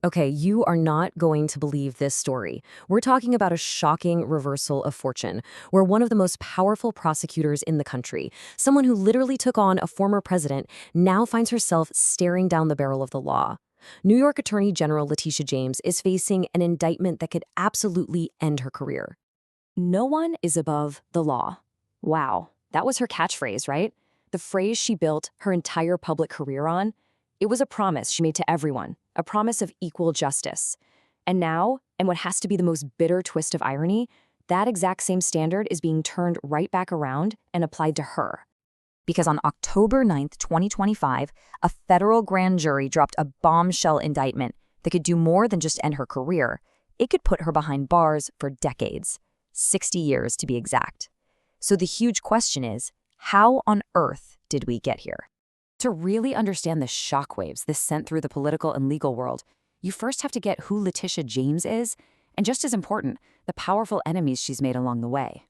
Okay, you are not going to believe this story. We're talking about a shocking reversal of fortune, where one of the most powerful prosecutors in the country, someone who literally took on a former president, now finds herself staring down the barrel of the law. New York Attorney General Letitia James is facing an indictment that could absolutely end her career. No one is above the law. Wow, that was her catchphrase, right? The phrase she built her entire public career on. It was a promise she made to everyone, a promise of equal justice. And now, and what has to be the most bitter twist of irony, that exact same standard is being turned right back around and applied to her. Because on October 9th, 2025, a federal grand jury dropped a bombshell indictment that could do more than just end her career. It could put her behind bars for decades, 60 years to be exact. So the huge question is, how on earth did we get here? To really understand the shockwaves this sent through the political and legal world, you first have to get who Letitia James is, and just as important, the powerful enemies she's made along the way.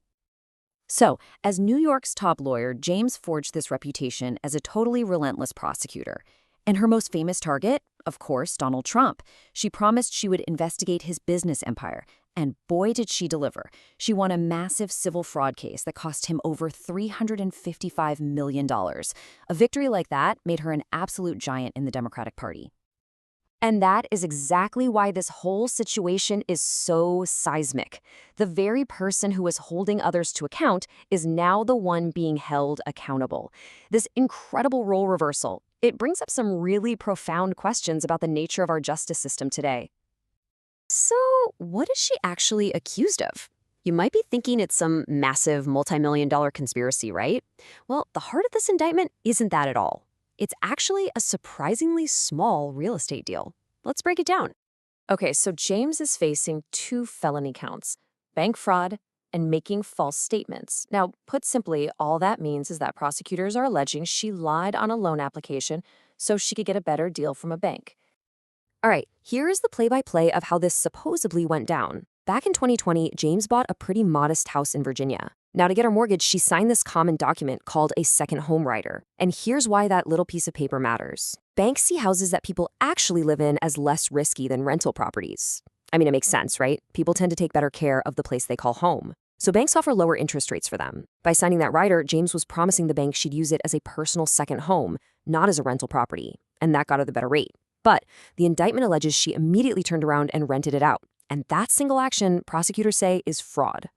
So, as New York's top lawyer, James forged this reputation as a totally relentless prosecutor. And her most famous target, of course, Donald Trump. She promised she would investigate his business empire. And boy, did she deliver. She won a massive civil fraud case that cost him over $355 million. A victory like that made her an absolute giant in the Democratic Party. And that is exactly why this whole situation is so seismic. The very person who was holding others to account is now the one being held accountable. This incredible role reversal, it brings up some really profound questions about the nature of our justice system today. So, what is she actually accused of? You might be thinking it's some massive multi-million-dollar conspiracy, right? Well, the heart of this indictment isn't that at all. It's actually a surprisingly small real estate deal. Let's break it down. Okay, so James is facing 2 felony counts: bank fraud and making false statements. Now, put simply, all that means is that prosecutors are alleging she lied on a loan application so she could get a better deal from a bank. All right, here is the play-by-play of how this supposedly went down. Back in 2020, James bought a pretty modest house in Virginia. Now, to get her mortgage, she signed this common document called a second home rider. And here's why that little piece of paper matters. Banks see houses that people actually live in as less risky than rental properties. I mean, it makes sense, right? People tend to take better care of the place they call home. So banks offer lower interest rates for them. By signing that rider, James was promising the bank she'd use it as a personal second home, not as a rental property. And that got her the better rate. But the indictment alleges she immediately turned around and rented it out. And that single action, prosecutors say, is fraud.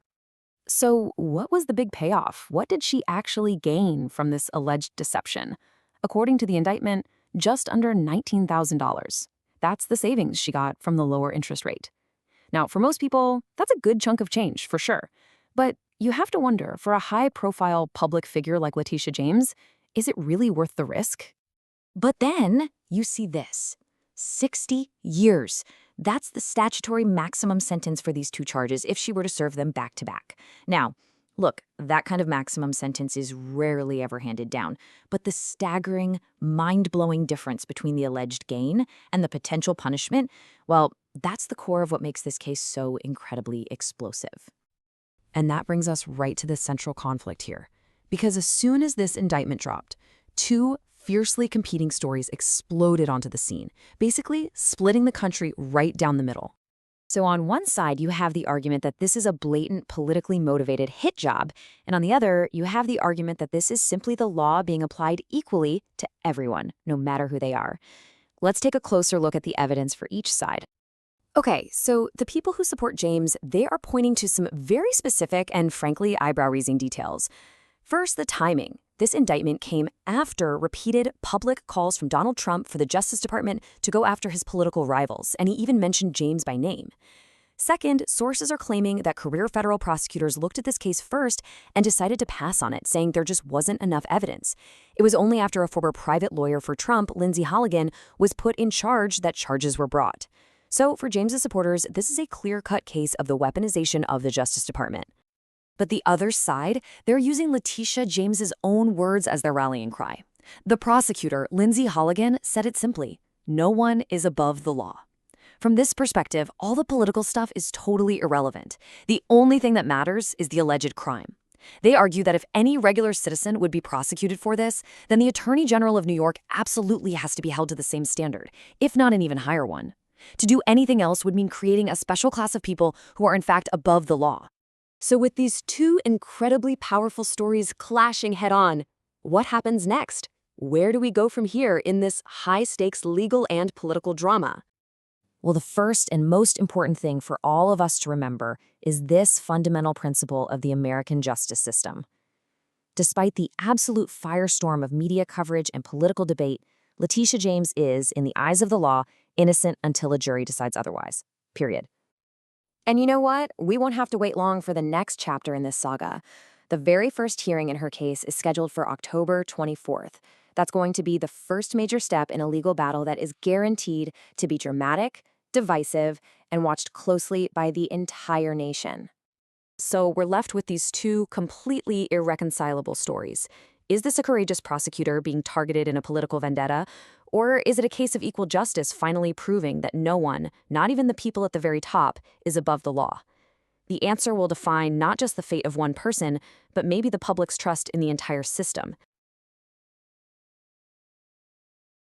So what was the big payoff? What did she actually gain from this alleged deception? According to the indictment, just under $19,000. That's the savings she got from the lower interest rate. Now, for most people, that's a good chunk of change, for sure. But you have to wonder, for a high-profile public figure like Letitia James, is it really worth the risk? But then you see this: 60 years. That's the statutory maximum sentence for these 2 charges if she were to serve them back to back. Now, look, that kind of maximum sentence is rarely ever handed down, but the staggering, mind-blowing difference between the alleged gain and the potential punishment, well, that's the core of what makes this case so incredibly explosive. And that brings us right to the central conflict here. Because as soon as this indictment dropped, 2 fiercely competing stories exploded onto the scene, basically splitting the country right down the middle. So on one side, you have the argument that this is a blatant, politically motivated hit job, and on the other, you have the argument that this is simply the law being applied equally to everyone, no matter who they are. Let's take a closer look at the evidence for each side. Okay, so the people who support James, they are pointing to some very specific and frankly eyebrow-raising details. First, the timing. This indictment came after repeated public calls from Donald Trump for the Justice Department to go after his political rivals, and he even mentioned James by name. Second, sources are claiming that career federal prosecutors looked at this case first and decided to pass on it, saying there just wasn't enough evidence. It was only after a former private lawyer for Trump, Lindsay Halligan, was put in charge that charges were brought. So for James's supporters, this is a clear-cut case of the weaponization of the Justice Department. But the other side, they're using Letitia James's own words as their rallying cry. The prosecutor, Lindsay Halligan, said it simply: no one is above the law. From this perspective, all the political stuff is totally irrelevant. The only thing that matters is the alleged crime. They argue that if any regular citizen would be prosecuted for this, then the Attorney General of New York absolutely has to be held to the same standard, if not an even higher one. To do anything else would mean creating a special class of people who are in fact above the law. So with these two incredibly powerful stories clashing head-on, what happens next? Where do we go from here in this high-stakes legal and political drama? Well, the first and most important thing for all of us to remember is this fundamental principle of the American justice system. Despite the absolute firestorm of media coverage and political debate, Letitia James is, in the eyes of the law, innocent until a jury decides otherwise. Period. And you know what? We won't have to wait long for the next chapter in this saga. The very first hearing in her case is scheduled for October 24th. That's going to be the first major step in a legal battle that is guaranteed to be dramatic, divisive, and watched closely by the entire nation. So we're left with these two completely irreconcilable stories. Is this a courageous prosecutor being targeted in a political vendetta? Or is it a case of equal justice finally proving that no one, not even the people at the very top, is above the law? The answer will define not just the fate of one person, but maybe the public's trust in the entire system.